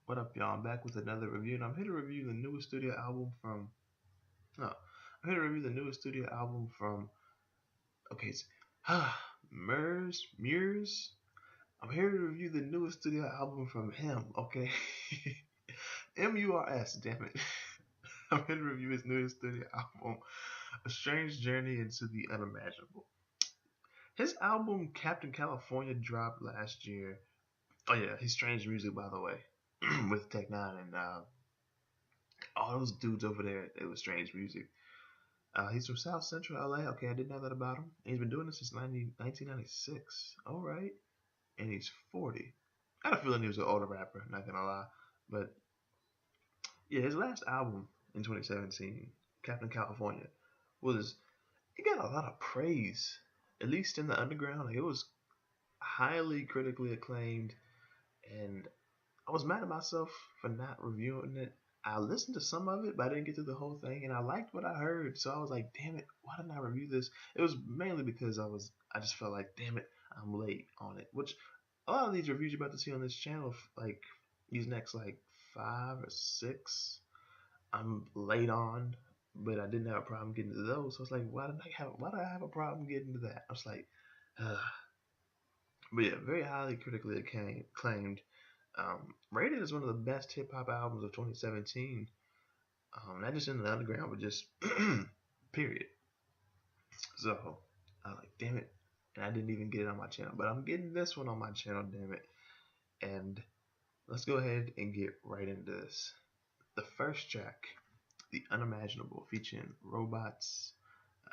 What up, y'all? I'm back with another review, and I'm here to review the newest studio album from. No, I'm here to review the newest studio album from. Okay, it's Murs. I'm here to review the newest studio album from him. Okay, Murs. Damn it. I'm here to review his newest studio album, A Strange Journey into the Unimaginable. His album Captain California dropped last year. Oh yeah, his strange music, by the way, with Tech Nine and all those dudes over there. It was strange music. He's from South Central LA. Okay, I didn't know that about him. He's been doing this since 1996. All right. And he's 40. I had a feeling he was an older rapper, not gonna lie. But yeah, his last album in 2017, Captain California, was, it got a lot of praise, at least in the underground. Like, it was highly critically acclaimed, and I was mad at myself for not reviewing it. I listened to some of it, but I didn't get through the whole thing, and I liked what I heard. So I was like, "Damn it, why didn't I review this?" It was mainly because I just felt like, "Damn it, I'm late on it." Which a lot of these reviews you're about to see on this channel, like these next like 5 or 6, I'm late on, but I didn't have a problem getting to those. So it's like, why did I have a problem getting to that? I was like, but yeah, very highly critically acclaimed. Rated as one of the best hip hop albums of 2017. Not just in the underground, but just period. So I was like, damn it, and I didn't even get it on my channel, but I'm getting this one on my channel, damn it. And let's go ahead and get right into this. The first track, The Unimaginable, featuring robots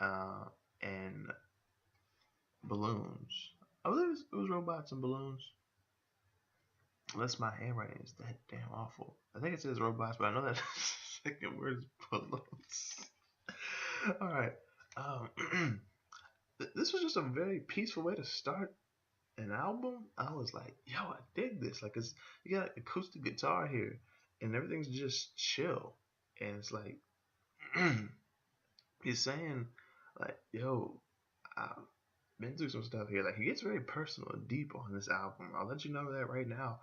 and balloons. I believe it was robots and balloons. Unless my handwriting is that damn awful. I think it says robots, but I know that second word is balloons. All right. This was just a very peaceful way to start an album. I was like, yo, I dig this. Like, you got acoustic guitar here, and everything's just chill. And it's like, he's saying, like, yo, I've been through some stuff here. Like, he gets very personal and deep on this album. I'll let you know that right now.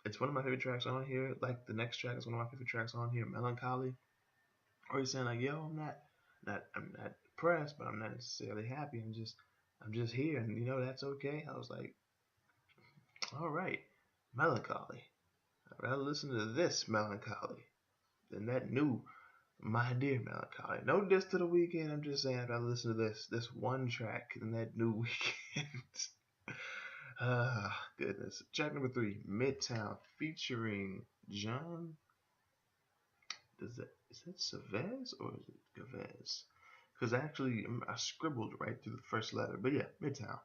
It's one of my favorite tracks on here. Like, the next track is one of my favorite tracks on here, Melancholy. Or he's saying like, yo, I'm not depressed, but I'm not necessarily happy. I'm just here, and that's okay. I was like, all right, Melancholy. I'd rather listen to this Melancholy than that new My Dear Melancholy. No diss to the Weekend. I'm just saying I'd rather listen to this one track than that new Weekend. Goodness. Track number 3, Midtown, featuring John. Is that Savez or is it Gavez? Because actually, I scribbled right through the first letter. But yeah, Midtown.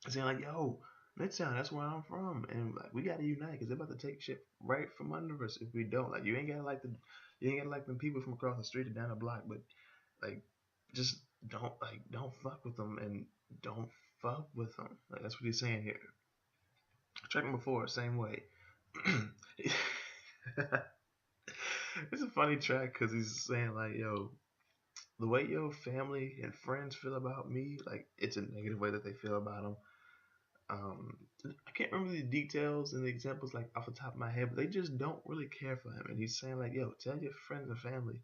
Saying like, yo, Midtown, that's where I'm from, and like we gotta unite because they're about to take shit right from under us if we don't. Like, you ain't gotta like them people from across the street or down the block, but like, just don't fuck with them and don't fuck with them. Like, that's what he's saying here. Track number 4, same way. It's a funny track because he's saying like, yo, the way your family and friends feel about me, like it's a negative way that they feel about him. Um, I can't remember the details and the examples like off the top of my head, but they just don't really care for him. And he's saying like, yo, tell your friends and family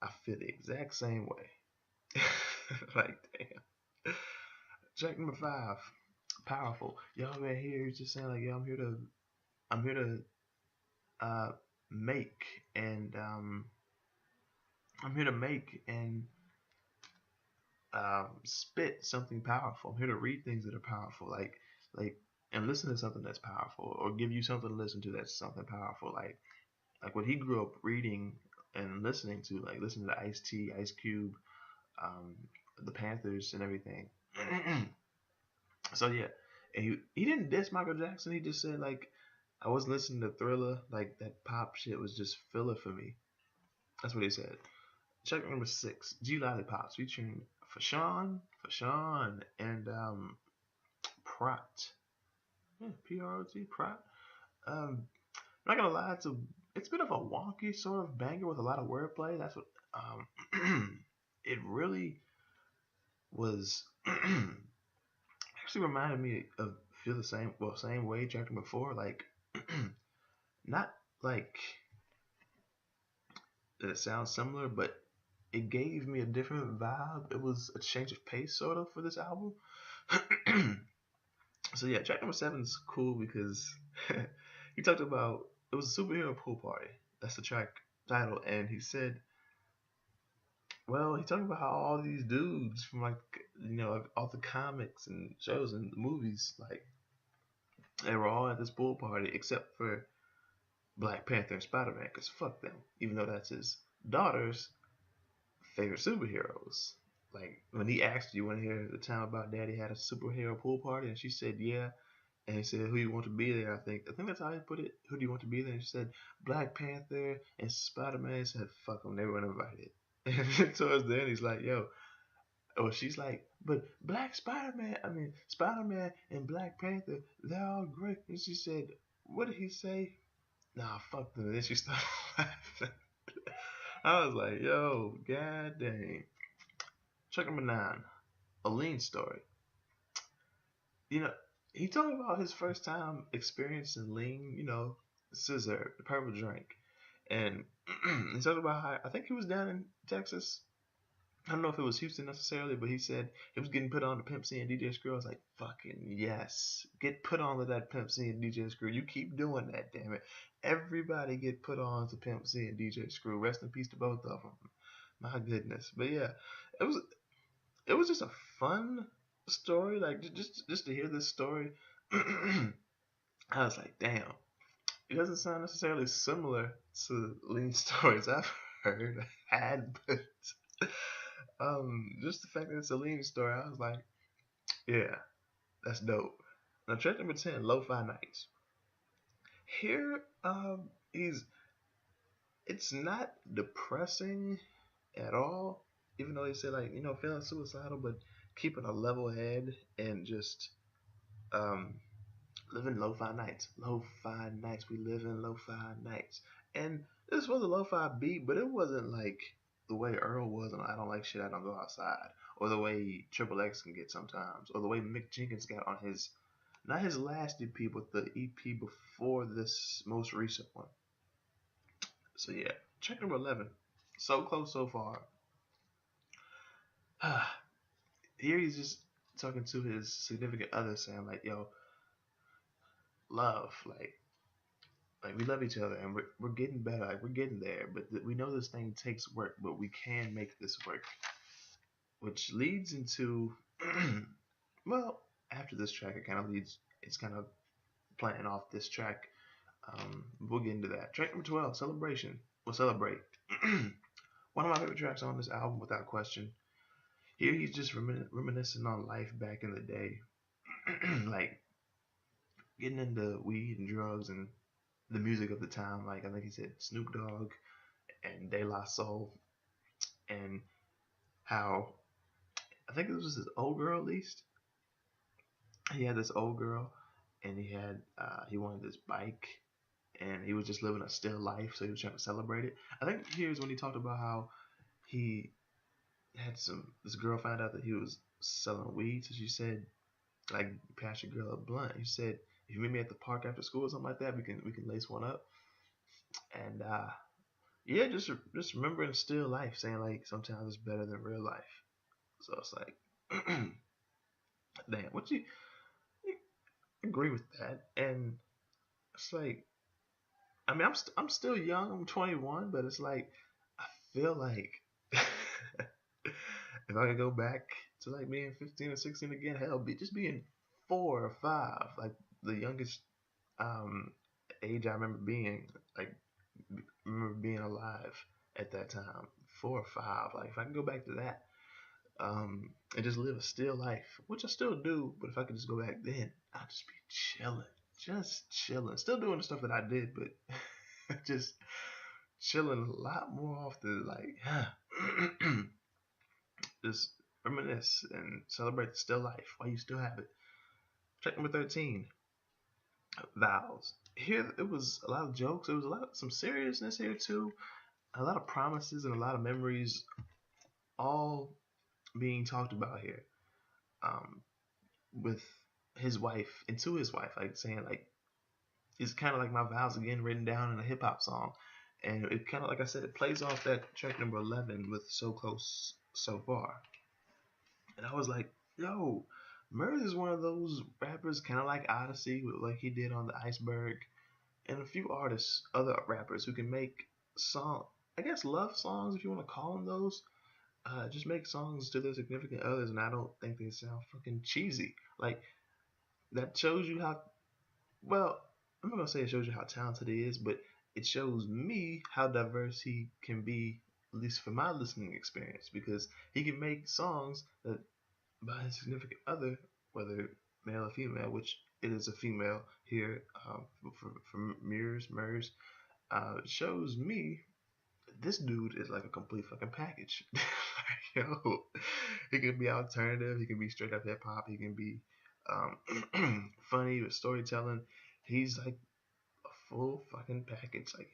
I feel the exact same way. Like, damn. Track number 5, Powerful. Y'all right here, he's just saying like, yo, I'm here to uh make and I'm here to make and spit something powerful. I'm here to read things that are powerful, like and listen to something that's powerful, or give you something to listen to that's something powerful, like what he grew up reading and listening to, like listening to Ice T, Ice Cube, um, the Panthers, and everything. So yeah, and he didn't diss Michael Jackson. He just said like, I was listening to Thriller, like that pop shit was just filler for me. That's what he said. Check number 6, G Lollipops, featuring Fashawn, and Prot. Yeah, Prot, Prot. I'm not gonna lie, it's a bit of a wonky sort of banger with a lot of wordplay. That's what it really was. Actually reminded me of Feel the Same Way track number 4. Like Not like it sounds similar, but it gave me a different vibe. It was a change of pace, sort of, for this album. So yeah, track number seven is cool because he talked about it was a superhero pool party. That's the track title, and he said, well, he talked about how all these dudes from like like, all the comics and shows and movies, like they were all at this pool party except for Black Panther and Spider Man, because fuck them. Even though that's his daughter's favorite superheroes. Like when he asked, "You want to hear the time about Daddy had a superhero pool party?" and she said, "Yeah." And he said, "Who you want to be there?" I think that's how he put it. Who do you want to be there? And she said, "Black Panther and Spider Man." He said, "Fuck them, they weren't invited." And towards the end, he's like, "Yo," or she's like, "But Spider Man and Black Panther, they're all great." And she said, "What did he say?" Nah, fuck them. And then she started laughing. I was like, "Yo, god dang." Check number nine, a lean story. You know, he told me about his first time experiencing lean. Scissor, the purple drink, and he talked about how I think he was down in Texas. I don't know if it was Houston necessarily, but he said he was getting put on to Pimp C and DJ Screw. I was like, fucking yes. Get put on to that Pimp C and DJ Screw. You keep doing that, damn it. Everybody get put on to Pimp C and DJ Screw. Rest in peace to both of them. My goodness. But yeah, it was it was just a fun story. Like just to hear this story, I was like, damn. It doesn't sound necessarily similar to lean stories I've heard had, but just the fact that it's a lean story, I was like, yeah, that's dope. Now, track number 10, Lo-Fi Nights. Here, he's it's not depressing at all, even though he said like feeling suicidal, but keeping a level head and just um living lo-fi nights. Lo-fi nights. We live in lo-fi nights. And this was a lo-fi beat, but it wasn't like the way Earl was on I Don't Like Shit, I Don't Go Outside. Or the way Triple X can get sometimes. Or the way Mick Jenkins got on his, not his last EP, but the EP before this most recent one. So yeah, track number 11. So close so far. Here he's just talking to his significant other saying like, yo, love, like we love each other and we're getting better, like we're getting there, but we know this thing takes work, but we can make this work, which leads into well, after this track it kind of leads, it's kind of playing off this track. We'll get into that. Track number 12, Celebration. We'll celebrate. One of my favorite tracks on this album without question. Here he's just reminiscing on life back in the day. Like getting into weed and drugs and the music of the time, like I think he said Snoop Dogg and De La Soul, and how I think it was his old girl at least. He had this old girl, and he wanted this bike, and he was just living a still life, so he was trying to celebrate it. I think here's when he talked about how he had this girl found out that he was selling weed, so she said like pass your girl a blunt. He said if you meet me at the park after school or something like that, we can lace one up, and yeah, just remembering still life, saying like sometimes it's better than real life. So it's like, damn, you agree with that? And it's like, I mean, I'm still young. I'm 21, but it's like I feel like if I could go back to like being 15 or 16 again, hell, just being 4 or 5, like the youngest um age I remember being, like remember being alive at that time, 4 or 5. Like if I can go back to that, and just live a still life, which I still do. But if I could just go back then, I'd just be just chilling, still doing the stuff that I did, but just chilling a lot more often. Like, just reminisce and celebrate the still life while you still have it. Track number 13, vows. Here it was a lot of jokes. There was some seriousness here too. A lot of promises and a lot of memories, all being talked about here. Um, with his wife and to his wife, like saying like It's kind of like my vows again written down in a hip hop song, and it kind of like I said, it plays off that track number 11 with "So Close So Far," and I was like, yo. Murs is one of those rappers, kind of like Odyssey, like he did on the Iceberg, and a few artists, other rappers who can make song, I guess love songs if you want to call them those. Just make songs to their significant others, and I don't think they sound fucking cheesy. Like that shows you how well. I'm not gonna say it shows you how talented he is, but it shows me how diverse he can be, at least for my listening experience, because he can make songs that by his significant other, whether male or female, which it is a female here, for Murs, shows me this dude is like a complete fucking package. Like, yo, he can be alternative, he can be straight up hip hop, he can be funny with storytelling. He's like a full fucking package. Like,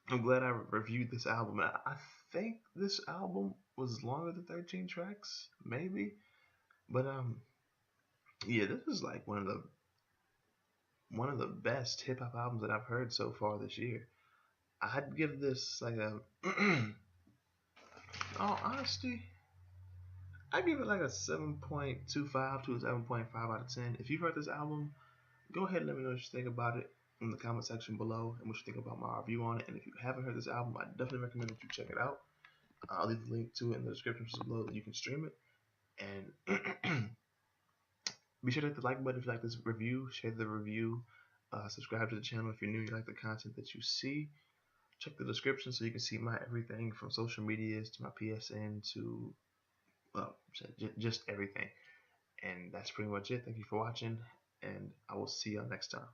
I'm glad I reviewed this album. I think this album was longer than 13 tracks, maybe. But yeah, this is like one of the best hip hop albums that I've heard so far this year. I'd give this like a all honesty, I give it like a 7.25 to a 7.5 out of 10. If you've heard this album, go ahead and let me know what you think about it in the comment section below and what you think about my review on it. And if you haven't heard this album, I definitely recommend that you check it out. I'll leave the link to it in the description below that you can stream it. And be sure to hit the like button if you like this review, share the review, subscribe to the channel if you're new and you like the content that you see. Check the description so you can see my everything from social medias to my PSN to, well, just everything. And that's pretty much it. Thank you for watching, and I will see y'all next time.